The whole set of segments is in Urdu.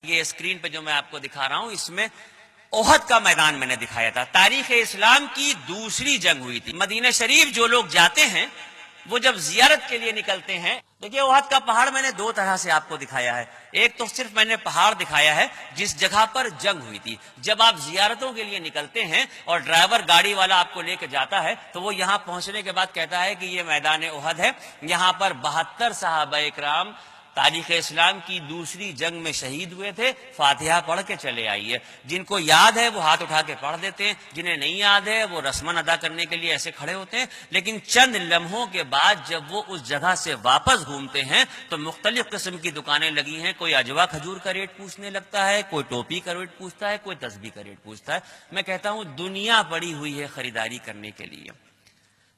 یہ اسکرین پہ جو میں آپ کو دکھا رہا ہوں اس میں احد کا میدان میں نے دکھایا تھا۔ تاریخ اسلام کی دوسری جنگ ہوئی تھی۔ مدینہ شریف جو لوگ جاتے ہیں وہ جب زیارت کے لیے نکلتے ہیں، دیکھیے احد کا پہاڑ میں نے دو طرح سے آپ کو دکھایا ہے۔ ایک تو صرف میں نے پہاڑ دکھایا ہے جس جگہ پر جنگ ہوئی تھی۔ جب آپ زیارتوں کے لیے نکلتے ہیں اور ڈرائیور گاڑی والا آپ کو لے کے جاتا ہے تو وہ یہاں پہنچنے کے بعد کہتا ہے کہ یہ میدان احد ہے، یہاں پر 72 صحابہ اکرام تاریخ اسلام کی دوسری جنگ میں شہید ہوئے تھے، فاتحہ پڑھ کے چلے آئیے۔ جن کو یاد ہے وہ ہاتھ اٹھا کے پڑھ دیتے ہیں، جنہیں نہیں یاد ہے وہ رسمن ادا کرنے کے لیے ایسے کھڑے ہوتے ہیں۔ لیکن چند لمحوں کے بعد جب وہ اس جگہ سے واپس گھومتے ہیں تو مختلف قسم کی دکانیں لگی ہیں، کوئی اجوا کھجور کا ریٹ پوچھنے لگتا ہے، کوئی ٹوپی کا ریٹ پوچھتا ہے، کوئی تسبیح کا ریٹ پوچھتا ہے۔ میں کہتا ہوں دنیا پڑی ہوئی ہے خریداری کرنے کے لیے،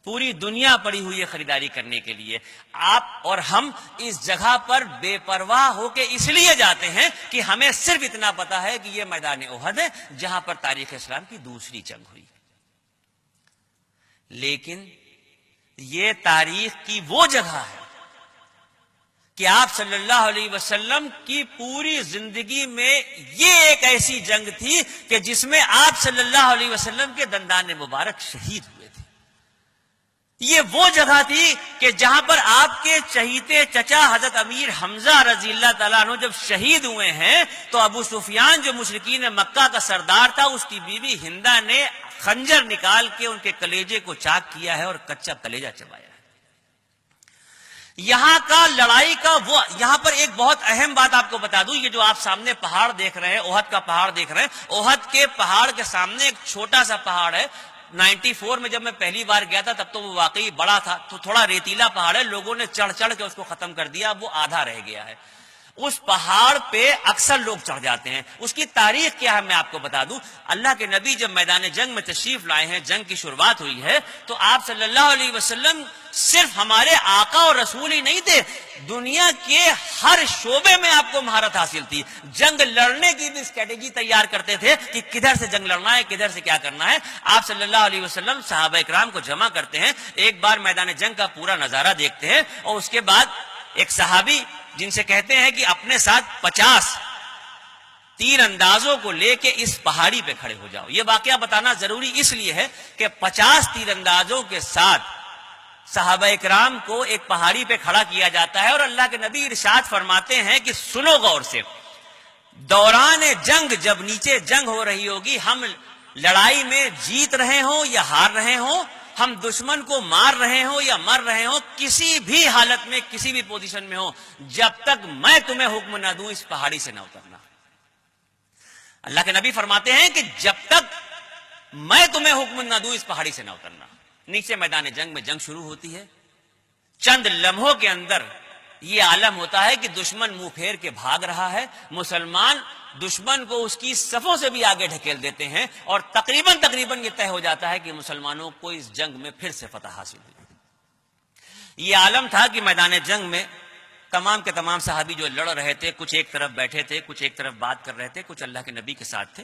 پوری دنیا پڑی ہوئی ہے خریداری کرنے کے لیے۔ آپ اور ہم اس جگہ پر بے پرواہ ہو کے اس لیے جاتے ہیں کہ ہمیں صرف اتنا پتا ہے کہ یہ میدان احد ہے جہاں پر تاریخ اسلام کی دوسری جنگ ہوئی۔ لیکن یہ تاریخ کی وہ جگہ ہے کہ آپ صلی اللہ علیہ وسلم کی پوری زندگی میں یہ ایک ایسی جنگ تھی کہ جس میں آپ صلی اللہ علیہ وسلم کے دندان مبارک شہید ہوئے تھے۔ یہ وہ جگہ تھی کہ جہاں پر آپ کے چہیتے چچا حضرت امیر حمزہ رضی اللہ تعالیٰ عنہ جب شہید ہوئے ہیں تو ابو سفیان جو مشرکین مکہ کا سردار تھا، اس کی بیوی ہندہ نے خنجر نکال کے ان کے کلیجے کو چاک کیا ہے اور کچا کلیجہ چبایا ہے۔ یہاں کا لڑائی کا وہ، یہاں پر ایک بہت اہم بات آپ کو بتا دوں، یہ جو آپ سامنے پہاڑ دیکھ رہے ہیں، احد کا پہاڑ دیکھ رہے ہیں، احد کے پہاڑ کے سامنے ایک چھوٹا سا پہاڑ ہے۔ 94 میں جب میں پہلی بار گیا تھا تب تو وہ واقعی بڑا تھا، تو تھوڑا ریتیلا پہاڑ ہے، لوگوں نے چڑھ چڑھ کے اس کو ختم کر دیا، وہ آدھا رہ گیا ہے۔ اس پہاڑ پہ اکثر لوگ چڑھ جاتے ہیں۔ اس کی تاریخ کیا ہے میں آپ کو بتا دوں۔ اللہ کے نبی جب میدان جنگ میں تشریف لائے ہیں، جنگ کی شروعات ہوئی ہے، تو آپ صلی اللہ علیہ وسلم صرف ہمارے آقا اور رسول ہی نہیں تھے، دنیا کے ہر شعبے میں آپ کو مہارت حاصل تھی۔ جنگ لڑنے کی بھی اسٹریٹجی تیار کرتے تھے کہ کدھر سے جنگ لڑنا ہے، کدھر سے کیا کرنا ہے۔ آپ صلی اللہ علیہ وسلم صحابہ اکرام کو جمع کرتے ہیں، ایک بار میدان جنگ کا پورا نظارہ دیکھتے ہیں، اور اس کے بعد ایک صحابی جن سے کہتے ہیں کہ اپنے ساتھ 50 تیر اندازوں کو لے کے اس پہاڑی پہ کھڑے ہو جاؤ۔ یہ واقعہ بتانا ضروری اس لیے ہے کہ 50 تیر اندازوں کے ساتھ صحابہ اکرام کو ایک پہاڑی پہ کھڑا کیا جاتا ہے، اور اللہ کے نبی ارشاد فرماتے ہیں کہ سنو غور سے، دوران جنگ جب نیچے جنگ ہو رہی ہوگی، ہم لڑائی میں جیت رہے ہوں یا ہار رہے ہوں، ہم دشمن کو مار رہے ہوں یا مر رہے ہوں، کسی بھی حالت میں کسی بھی پوزیشن میں ہوں، جب تک میں تمہیں حکم نہ دوں اس پہاڑی سے نہ اترنا۔ اللہ کے نبی فرماتے ہیں کہ جب تک میں تمہیں حکم نہ دوں اس پہاڑی سے نہ اترنا۔ نیچے میدان جنگ میں جنگ شروع ہوتی ہے، چند لمحوں کے اندر یہ عالم ہوتا ہے کہ دشمن منہ پھیر کے بھاگ رہا ہے، مسلمان دشمن کو اس کی صفوں سے بھی آگے ڈھکیل دیتے ہیں، اور تقریباً یہ طے ہو جاتا ہے کہ مسلمانوں کو اس جنگ میں پھر سے فتح حاصل ہوئی۔ یہ عالم تھا کہ میدان جنگ میں تمام کے تمام صحابی جو لڑ رہے تھے، کچھ ایک طرف بیٹھے تھے، کچھ ایک طرف بات کر رہے تھے، کچھ اللہ کے نبی کے ساتھ تھے،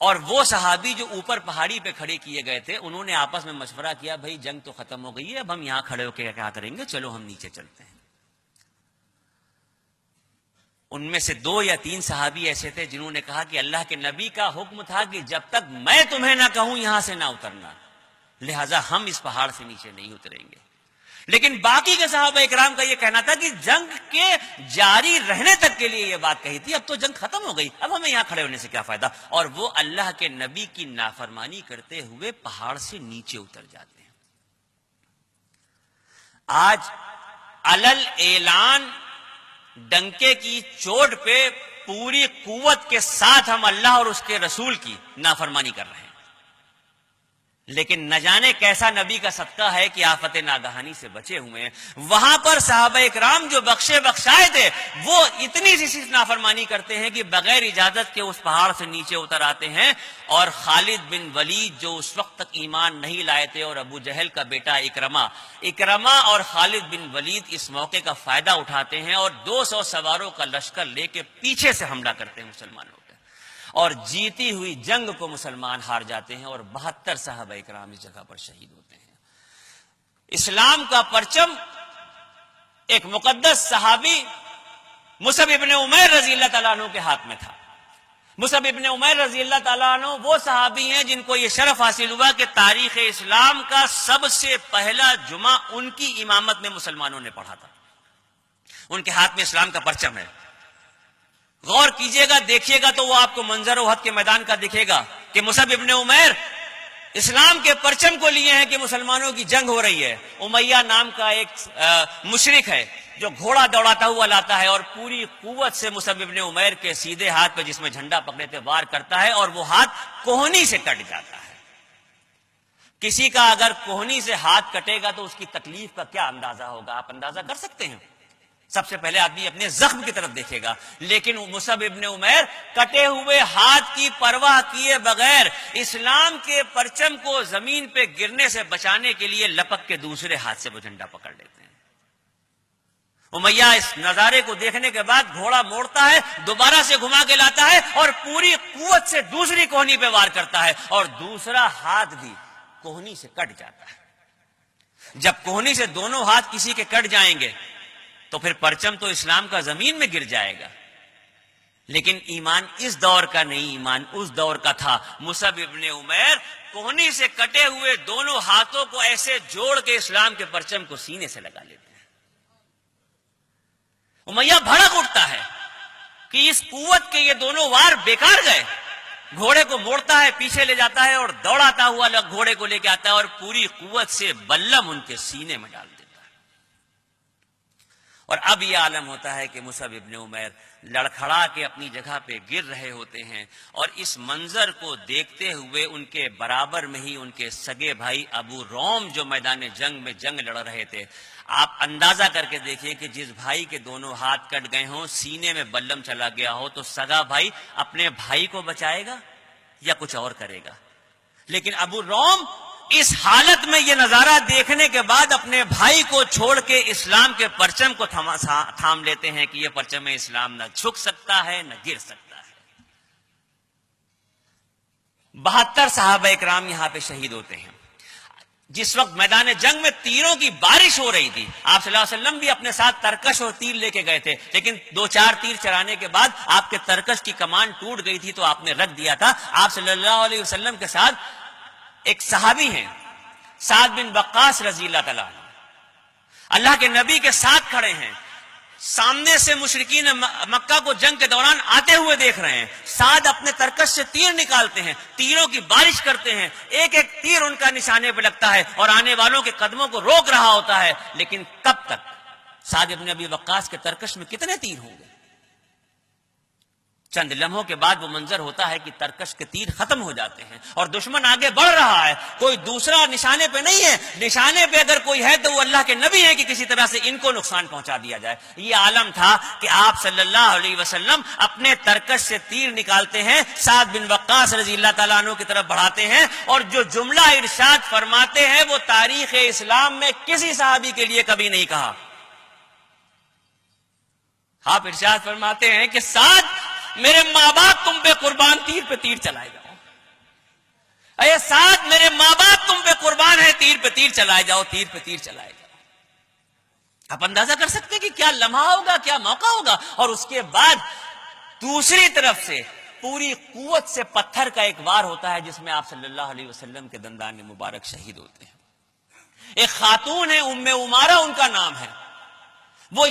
اور وہ صحابی جو اوپر پہاڑی پہ کھڑے کیے گئے تھے انہوں نے آپس میں مشورہ کیا، بھائی جنگ تو ختم ہو گئی ہے، اب ہم یہاں کھڑے ہو کے کیا کریں گے، چلو ہم نیچے چلتے ہیں۔ ان میں سے 2 یا 3 صحابی ایسے تھے جنہوں نے کہا کہ اللہ کے نبی کا حکم تھا کہ جب تک میں تمہیں نہ کہوں یہاں سے نہ اترنا، لہذا ہم اس پہاڑ سے نیچے نہیں اتریں گے۔ لیکن باقی کے صحابہ اکرام کا یہ کہنا تھا کہ جنگ کے جاری رہنے تک کے لیے یہ بات کہی تھی، اب تو جنگ ختم ہو گئی، اب ہمیں یہاں کھڑے ہونے سے کیا فائدہ، اور وہ اللہ کے نبی کی نافرمانی کرتے ہوئے پہاڑ سے نیچے اتر جاتے ہیں۔ آج علل اعلان ڈنکے کی چوٹ پہ پوری قوت کے ساتھ ہم اللہ اور اس کے رسول کی نافرمانی کر رہے ہیں، لیکن نہ جانے کیسا نبی کا صدقہ ہے کہ آفت ناگہانی سے بچے ہوئے ہیں۔ وہاں پر صحابہ اکرام جو بخشے بخشائے تھے وہ اتنی سی صرف نافرمانی کرتے ہیں کہ بغیر اجازت کے اس پہاڑ سے نیچے اتر آتے ہیں، اور خالد بن ولید جو اس وقت تک ایمان نہیں لائے تھے، اور ابو جہل کا بیٹا اکرمہ اور خالد بن ولید اس موقع کا فائدہ اٹھاتے ہیں اور 200 سواروں کا لشکر لے کے پیچھے سے حملہ کرتے ہیں مسلمانوں، اور جیتی ہوئی جنگ کو مسلمان ہار جاتے ہیں، اور 72 صحابہ اکرام اس جگہ پر شہید ہوتے ہیں۔ اسلام کا پرچم ایک مقدس صحابی مصعب ابن عمیر رضی اللہ تعالیٰ عنہ کے ہاتھ میں تھا۔ مصعب ابن عمیر رضی اللہ تعالیٰ عنہ وہ صحابی ہیں جن کو یہ شرف حاصل ہوا کہ تاریخ اسلام کا سب سے پہلا جمعہ ان کی امامت میں مسلمانوں نے پڑھا تھا۔ ان کے ہاتھ میں اسلام کا پرچم ہے۔ غور کیجئے گا، دیکھیے گا تو وہ آپ کو منظر احد کے میدان کا دکھے گا کہ مصعب ابن عمیر اسلام کے پرچم کو لیے ہیں کہ مسلمانوں کی جنگ ہو رہی ہے۔ امیہ نام کا ایک مشرک ہے جو گھوڑا دوڑاتا ہوا لاتا ہے اور پوری قوت سے مصعب ابن عمیر کے سیدھے ہاتھ پہ جس میں جھنڈا پکڑے تھے وار کرتا ہے اور وہ ہاتھ کوہنی سے کٹ جاتا ہے۔ کسی کا اگر کوہنی سے ہاتھ کٹے گا تو اس کی تکلیف کا کیا اندازہ ہوگا، آپ اندازہ کر سکتے ہیں؟ سب سے پہلے آدمی اپنے زخم کی طرف دیکھے گا، لیکن مصعب ابن عمیر کٹے ہوئے ہاتھ کی پرواہ کیے بغیر اسلام کے پرچم کو زمین پہ گرنے سے بچانے کے لیے لپک کے دوسرے ہاتھ سے وہ جھنڈا پکڑ لیتے ہیں۔ امیہ اس نظارے کو دیکھنے کے بعد گھوڑا موڑتا ہے، دوبارہ سے گھما کے لاتا ہے اور پوری قوت سے دوسری کوہنی پہ وار کرتا ہے اور دوسرا ہاتھ بھی کوہنی سے کٹ جاتا ہے۔ جب کوہنی سے دونوں ہاتھ کسی کے کٹ جائیں گے تو پھر پرچم تو اسلام کا زمین میں گر جائے گا، لیکن ایمان اس دور کا نہیں، ایمان اس دور کا تھا۔ مصعب ابن عمیر کوہنی سے کٹے ہوئے دونوں ہاتھوں کو ایسے جوڑ کے اسلام کے پرچم کو سینے سے لگا لیتے ہیں۔ امیہ بھڑک اٹھتا ہے کہ اس قوت کے یہ دونوں وار بیکار گئے۔ گھوڑے کو موڑتا ہے، پیچھے لے جاتا ہے اور دوڑاتا ہوا گھوڑے کو لے کے آتا ہے اور پوری قوت سے بلم ان کے سینے میں ڈال دیتا ہے۔ اور اب یہ عالم ہوتا ہے کہ مصعب ابن عمیر لڑکھڑا کے اپنی جگہ پہ گر رہے ہوتے ہیں اور اس منظر کو دیکھتے ہوئے ان کے برابر میں ہی ان کے سگے بھائی ابو روم جو میدان جنگ میں جنگ لڑ رہے تھے، آپ اندازہ کر کے دیکھیں کہ جس بھائی کے دونوں ہاتھ کٹ گئے ہوں، سینے میں بلم چلا گیا ہو، تو سگا بھائی اپنے بھائی کو بچائے گا یا کچھ اور کرے گا؟ لیکن ابو روم اس حالت میں یہ نظارہ دیکھنے کے بعد اپنے بھائی کو چھوڑ کے اسلام کے پرچم کو تھام لیتے ہیں کہ یہ پرچم اسلام نہ جھک سکتا ہے نہ گر سکتا ہے۔ 72 صحابہ اکرام یہاں پہ شہید ہوتے ہیں۔ جس وقت میدان جنگ میں تیروں کی بارش ہو رہی تھی، آپ صلی اللہ علیہ وسلم بھی اپنے ساتھ ترکش اور تیر لے کے گئے تھے، لیکن 2-4 تیر چلانے کے بعد آپ کے ترکش کی کمان ٹوٹ گئی تھی تو آپ نے رکھ دیا تھا۔ آپ صلی اللہ علیہ وسلم کے ساتھ ایک صحابی ہیں سعد بن وقاص رضی اللہ تعالیٰ عنہ، اللہ کے نبی کے ساتھ کھڑے ہیں، سامنے سے مشرکین مکہ کو جنگ کے دوران آتے ہوئے دیکھ رہے ہیں۔ سعد اپنے ترکش سے تیر نکالتے ہیں، تیروں کی بارش کرتے ہیں، ایک ایک تیر ان کا نشانے پہ لگتا ہے اور آنے والوں کے قدموں کو روک رہا ہوتا ہے، لیکن کب تک؟ سعد ابن ابی وقاص کے ترکش میں کتنے تیر ہوں گے؟ چند لمحوں کے بعد وہ منظر ہوتا ہے کہ ترکش کے تیر ختم ہو جاتے ہیں اور دشمن آگے بڑھ رہا ہے، کوئی دوسرا نشانے پہ نہیں ہے، نشانے پہ اگر کوئی ہے تو وہ اللہ کے نبی ہے کہ کسی طرح سے ان کو نقصان پہنچا دیا جائے۔ یہ عالم تھا کہ آپ صلی اللہ علیہ وسلم اپنے ترکش سے تیر نکالتے ہیں، سعد بن وقاص رضی اللہ تعالیٰ عنہ کی طرف بڑھاتے ہیں اور جو جملہ ارشاد فرماتے ہیں وہ تاریخ اسلام میں کسی صحابی کے لیے کبھی نہیں کہا۔ آپ ارشاد فرماتے ہیں کہ سعد، میرے ماں باپ تم پہ قربان، تیر پہ تیر چلائے جاؤ۔ اے سعد، میرے ماں باپ تم پہ قربان ہے، تیر پہ تیر چلائے جاؤ، تیر پہ تیر چلائے جاؤ۔ آپ اندازہ کر سکتے ہیں کہ کیا لمحہ ہوگا، کیا موقع ہوگا۔ اور اس کے بعد دوسری طرف سے پوری قوت سے پتھر کا ایک وار ہوتا ہے جس میں آپ صلی اللہ علیہ وسلم کے دندان مبارک شہید ہوتے ہیں۔ ایک خاتون ہے، ام عمارہ ان کا نام ہے، وہ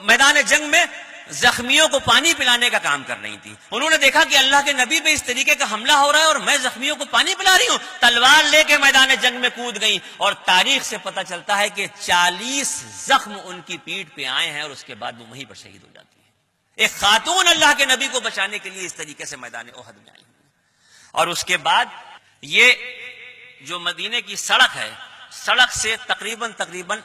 میدان جنگ میں زخمیوں کو پانی پلانے کا کام کر رہی تھی۔ انہوں نے دیکھا کہ اللہ کے نبی پہ اس طریقے کا حملہ ہو رہا ہے اور میں زخمیوں کو پانی پلا رہی ہوں، تلوار لے کے میدان جنگ میں کود گئی اور تاریخ سے پتہ چلتا ہے کہ 40 زخم ان کی پیٹھ پہ آئے ہیں اور اس کے بعد وہ وہیں پر شہید ہو جاتی ہے۔ ایک خاتون اللہ کے نبی کو بچانے کے لیے اس طریقے سے میدان احد میں آئی ہیں۔ اور اس کے بعد یہ جو مدینے کی سڑک ہے، سڑک سے تقریباً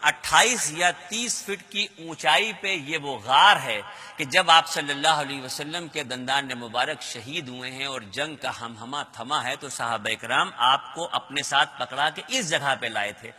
28 یا 30 فٹ کی اونچائی پہ یہ وہ غار ہے کہ جب آپ صلی اللہ علیہ وسلم کے دندان مبارک شہید ہوئے ہیں اور جنگ کا ہمہمہ تھما ہے تو صحابہ کرام آپ کو اپنے ساتھ پکڑا کے اس جگہ پہ لائے تھے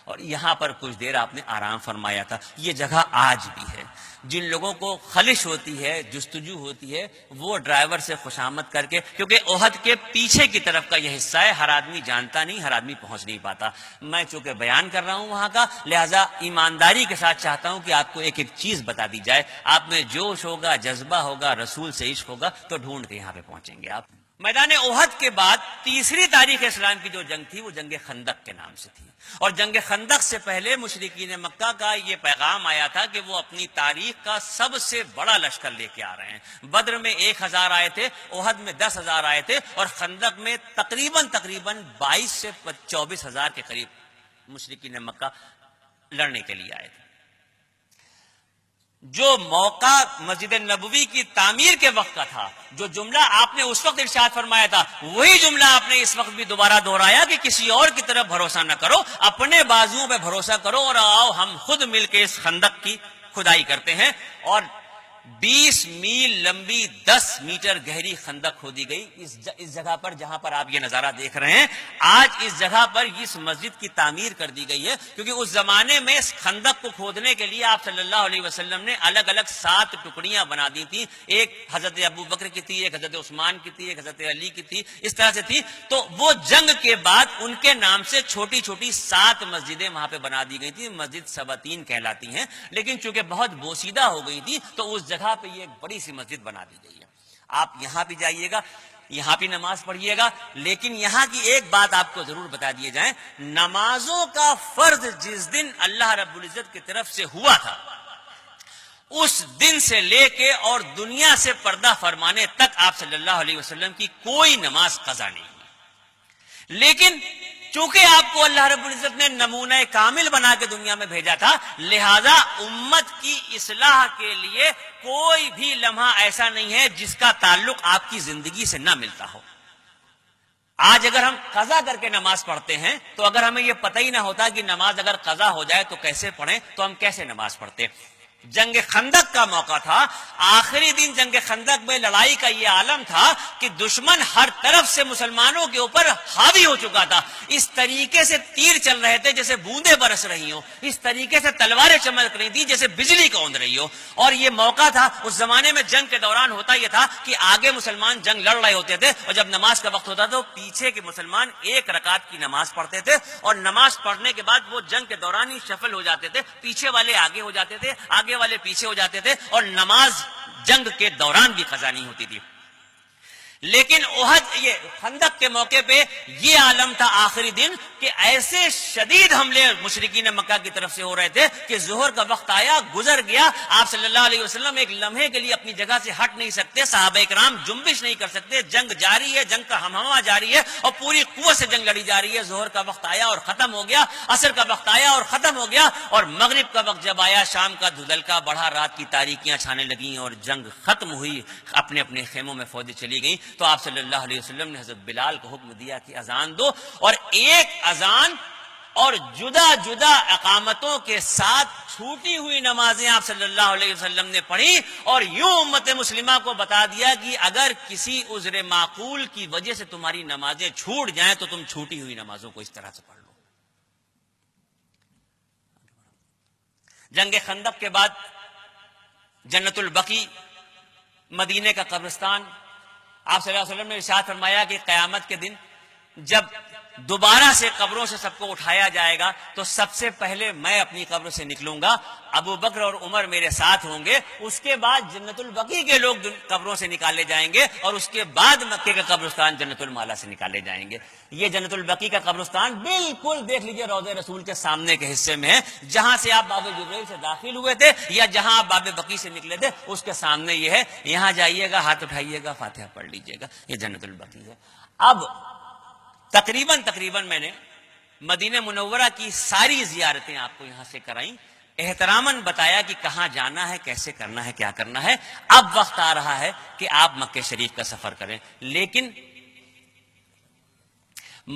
اور یہاں پر کچھ دیر آپ نے آرام فرمایا تھا. یہ جگہ آج بھی ہے. جن لوگوں کو خلش ہوتی ہے، جستجو ہوتی ہے، وہ ڈرائیور سے خوشامد کر کے، کیونکہ احد کے پیچھے کی طرف کا یہ حصہ ہے، ہر آدمی جانتا نہیں، ہر آدمی پہنچ نہیں پاتا. میں چونکہ بیان کر رہا ہوں وہاں کا، لہذا ایمانداری کے ساتھ چاہتا ہوں کہ آپ کو ایک ایک چیز بتا دی جائے. آپ میں جوش ہوگا، جذبہ ہوگا، رسول سے عشق ہوگا تو ڈھونڈ کے یہاں پہ پہنچیں گے آپ. میدان احد کے بعد تیسری تاریخ اسلام کی جو جنگ تھی وہ جنگ خندق کے نام سے تھی. اور جنگ خندق سے پہلے مشرکین مکہ کا یہ پیغام آیا تھا کہ وہ اپنی تاریخ کا سب سے بڑا لشکر لے کے آ رہے ہیں. بدر میں 1000 آئے تھے، احد میں 10,000 آئے تھے، اور خندق میں تقریباً 22 سے 24,000 کے قریب مشرکین مکہ لڑنے کے لیے آئے تھے. جو موقع مسجد نبوی کی تعمیر کے وقت کا تھا، جو جملہ آپ نے اس وقت ارشاد فرمایا تھا، وہی جملہ آپ نے اس وقت بھی دوبارہ دہرایا کہ کسی اور کی طرف بھروسہ نہ کرو، اپنے بازوؤں پہ بھروسہ کرو، اور آؤ ہم خود مل کے اس خندق کی کھدائی کرتے ہیں. اور 20 میل لمبی 10 میٹر گہری خندق کھودی گئی اس جگہ پر جہاں پر آپ یہ نظارہ دیکھ رہے ہیں. آج اس جگہ پر اس مسجد کی تعمیر کر دی گئی ہے، کیونکہ اس زمانے میں اس خندق کو کھودنے کے لیے آپ صلی اللہ علیہ وسلم نے الگ الگ 7 ٹکڑیاں بنا دی تھیں. ایک حضرت ابو بکر کی تھی، ایک حضرت عثمان کی تھی، ایک حضرت علی کی تھی، اس طرح سے تھی. تو وہ جنگ کے بعد ان کے نام سے چھوٹی چھوٹی 7 مسجدیں وہاں پہ بنا دی گئی تھی. مسجد سباتین کہلاتی ہیں، لیکن چونکہ بہت بوسیدہ ہو گئی تھی تو اس جگہ پہ یہ ایک بڑی سی مسجد بنا دی گئی ہے. آپ یہاں بھی جائیے گا، یہاں بھی نماز پڑھیے گا، لیکن یہاں کی ایک بات آپ کو ضرور بتا دیے جائیں، نمازوں کا فرض جس دن اللہ رب العزت کی طرف سے ہوا تھا، اس دن سے لے کے اور دنیا سے پردہ فرمانے تک آپ صلی اللہ علیہ وسلم کی کوئی نماز قضا نہیں ہوئی. لیکن چونکہ آپ کو اللہ رب العزت نے نمونہ کامل بنا کے دنیا میں بھیجا تھا، لہذا امت کی اصلاح کے لیے کوئی بھی لمحہ ایسا نہیں ہے جس کا تعلق آپ کی زندگی سے نہ ملتا ہو. آج اگر ہم قضا کر کے نماز پڑھتے ہیں تو اگر ہمیں یہ پتہ ہی نہ ہوتا کہ نماز اگر قضا ہو جائے تو کیسے پڑھیں، تو ہم کیسے نماز پڑھتے. جنگ خندق کا موقع تھا، آخری دن جنگ خندق میں لڑائی کا یہ عالم تھا کہ دشمن ہر طرف سے مسلمانوں کے اوپر حاوی ہو چکا تھا. اس طریقے سے تیر چل رہے تھے جیسے بوندیں برس رہی ہوں، اس طریقے سے تلواریں چمک رہی تھی جیسے بجلی کون رہی ہو. اور یہ موقع تھا، اس زمانے میں جنگ کے دوران ہوتا یہ تھا کہ آگے مسلمان جنگ لڑ رہے ہوتے تھے، اور جب نماز کا وقت ہوتا تو پیچھے کے مسلمان 1 رکعت کی نماز پڑھتے تھے، اور نماز پڑھنے کے بعد وہ جنگ کے دوران ہی شفل ہو جاتے تھے. پیچھے والے آگے ہو جاتے تھے، آگے والے پیچھے ہو جاتے تھے، اور نماز جنگ کے دوران بھی قضا نہیں ہوتی تھی. لیکن احد یہ خندق کے موقع پہ یہ عالم تھا آخری دن کہ ایسے شدید حملے مشرکین مکہ کی طرف سے ہو رہے تھے کہ ظہر کا وقت آیا، گزر گیا، آپ صلی اللہ علیہ وسلم ایک لمحے کے لیے اپنی جگہ سے ہٹ نہیں سکتے، صحابہ کرام جنبش نہیں کر سکتے. جنگ جاری ہے، جنگ کا ہمہمہ جاری ہے، اور پوری قوت سے جنگ لڑی جا رہی ہے. ظہر کا وقت آیا اور ختم ہو گیا، عصر کا وقت آیا اور ختم ہو گیا، اور مغرب کا وقت جب آیا، شام کا دھندلکا بڑھا، رات کی تاریکیاں چھانے لگیں اور جنگ ختم ہوئی. اپنے اپنے خیموں میں فوجیں چلی گئیں. تو آپ صلی اللہ علیہ وسلم نے حضرت بلال کو حکم دیا کہ اذان دو، اور ایک اذان اور جدا جدا اقامتوں کے ساتھ چھوٹی ہوئی نمازیں آپ صلی اللہ علیہ وسلم نے پڑھی، اور یوں امت مسلمہ کو بتا دیا کہ اگر کسی عذر معقول کی وجہ سے تمہاری نمازیں چھوٹ جائیں تو تم چھوٹی ہوئی نمازوں کو اس طرح سے پڑھ لو. جنگ خندق کے بعد جنت البقیع مدینے کا قبرستان، آپ صلی اللہ علیہ وسلم نے ارشاد فرمایا کہ قیامت کے دن جب دوبارہ سے قبروں سے سب کو اٹھایا جائے گا تو سب سے پہلے میں اپنی قبر سے نکلوں گا، ابو بکر اور عمر میرے ساتھ ہوں گے، اس کے بعد جنت البقیع کے لوگ قبروں سے نکالے جائیں گے، اور اس کے بعد مکے کا قبرستان جنت المالا سے نکالے جائیں گے. یہ جنت البقیع کا قبرستان بالکل دیکھ لیجئے روضہ رسول کے سامنے کے حصے میں ہے، جہاں سے آپ باب جبریل سے داخل ہوئے تھے یا جہاں آپ باب بقیع سے نکلے تھے اس کے سامنے یہ ہے. یہاں جائیے گا، ہاتھ اٹھائیے گا، فاتحہ پڑھ لیجئے گا، یہ جنت البقیع ہے. اب تقریباً میں نے مدینہ منورہ کی ساری زیارتیں آپ کو یہاں سے کرائیں، احتراماً بتایا کہ کہاں جانا ہے، کیسے کرنا ہے، کیا کرنا ہے. اب وقت آ رہا ہے کہ آپ مکہ شریف کا سفر کریں، لیکن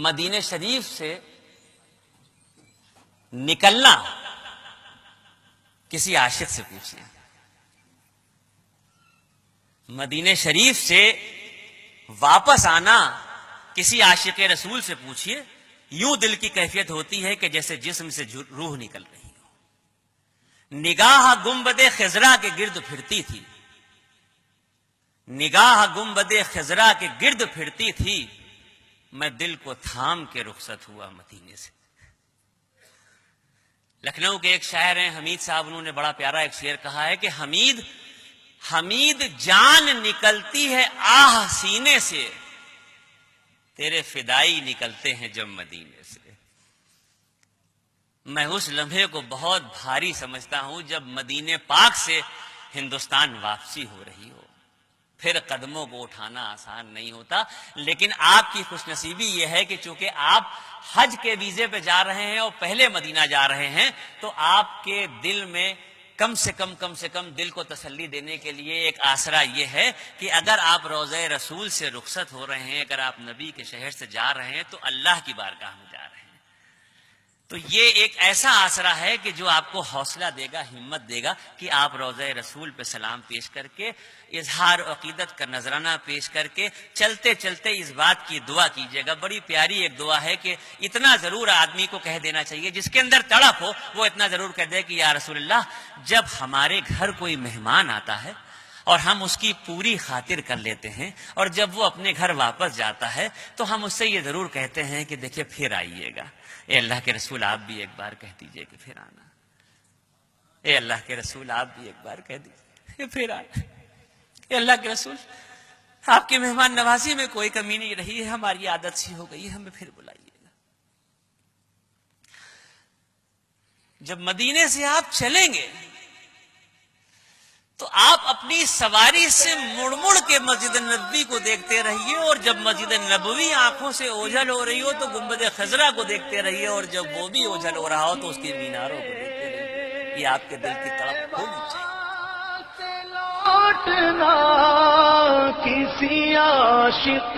مدینہ شریف سے نکلنا کسی عاشق سے پوچھیں، مدینہ شریف سے واپس آنا کسی عاشق رسول سے پوچھئے، یوں دل کی کیفیت ہوتی ہے کہ جیسے جسم سے روح نکل رہی ہو۔ نگاہ گنبد خضرا کے گرد پھرتی تھی، نگاہ گنبد خضرا کے گرد پھرتی تھی، میں دل کو تھام کے رخصت ہوا مدینے سے۔ لکھنؤ کے ایک شاعر ہیں حمید صاحب، انہوں نے بڑا پیارا ایک شعر کہا ہے کہ حمید جان نکلتی ہے آہ سینے سے، تیرے فدائی نکلتے ہیں جب مدینے سے۔ میں اس لمحے کو بہت بھاری سمجھتا ہوں جب مدینے پاک سے ہندوستان واپسی ہو رہی ہو۔ پھر قدموں کو اٹھانا آسان نہیں ہوتا، لیکن آپ کی خوش نصیبی یہ ہے کہ چونکہ آپ حج کے ویزے پہ جا رہے ہیں اور پہلے مدینہ جا رہے ہیں، تو آپ کے دل میں کم سے کم دل کو تسلی دینے کے لیے ایک آسرا یہ ہے کہ اگر آپ روضہ رسول سے رخصت ہو رہے ہیں، اگر آپ نبی کے شہر سے جا رہے ہیں، تو اللہ کی بارگاہ میں جا رہے ہیں۔ تو یہ ایک ایسا آسرا ہے کہ جو آپ کو حوصلہ دے گا، ہمت دے گا کہ آپ روضہ رسول پہ سلام پیش کر کے، اظہار عقیدت کا نذرانہ پیش کر کے چلتے چلتے اس بات کی دعا کیجیے گا۔ بڑی پیاری ایک دعا ہے کہ اتنا ضرور آدمی کو کہہ دینا چاہیے، جس کے اندر تڑپ ہو وہ اتنا ضرور کہہ دے کہ یا رسول اللہ، جب ہمارے گھر کوئی مہمان آتا ہے اور ہم اس کی پوری خاطر کر لیتے ہیں، اور جب وہ اپنے گھر واپس جاتا ہے تو ہم اس سے یہ ضرور کہتے ہیں کہ دیکھیے پھر آئیے گا۔ اے اللہ کے رسول آپ بھی ایک بار کہہ دیجئے کہ پھر آنا۔ اے اللہ کے رسول آپ بھی ایک بار کہہ دیجئے کہ پھر آنا۔ اے اللہ کے رسول آپ کی مہمان نوازی میں کوئی کمی نہیں رہی ہے، ہماری عادت سی ہو گئی ہے، ہمیں پھر بلائیے گا۔ جب مدینے سے آپ چلیں گے تو آپ اپنی سواری سے مڑ مڑ کے مسجد نبوی کو دیکھتے رہیے، اور جب مسجد نبوی آنکھوں سے اوجھل ہو رہی ہو تو گنبد خضرا کو دیکھتے رہیے، اور جب وہ بھی اوجھل ہو رہا ہو تو اس کی میناروں کو دیکھتے رہیے۔ یہ آپ کے دل کی تڑپ ہونی چاہیے۔ لوٹنا کسی عاشق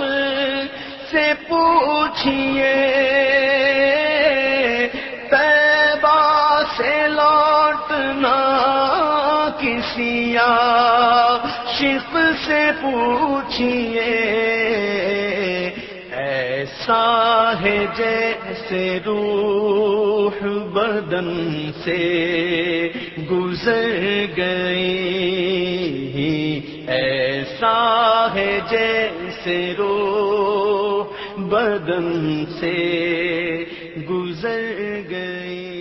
سے پوچھئے، طیبہ سے لوٹنا کسی عاشق سے پوچھئے، ایسا ہے جیسے روح بدن سے گزر گئی، ایسا ہے جیسے روح بدن سے گزر گئی۔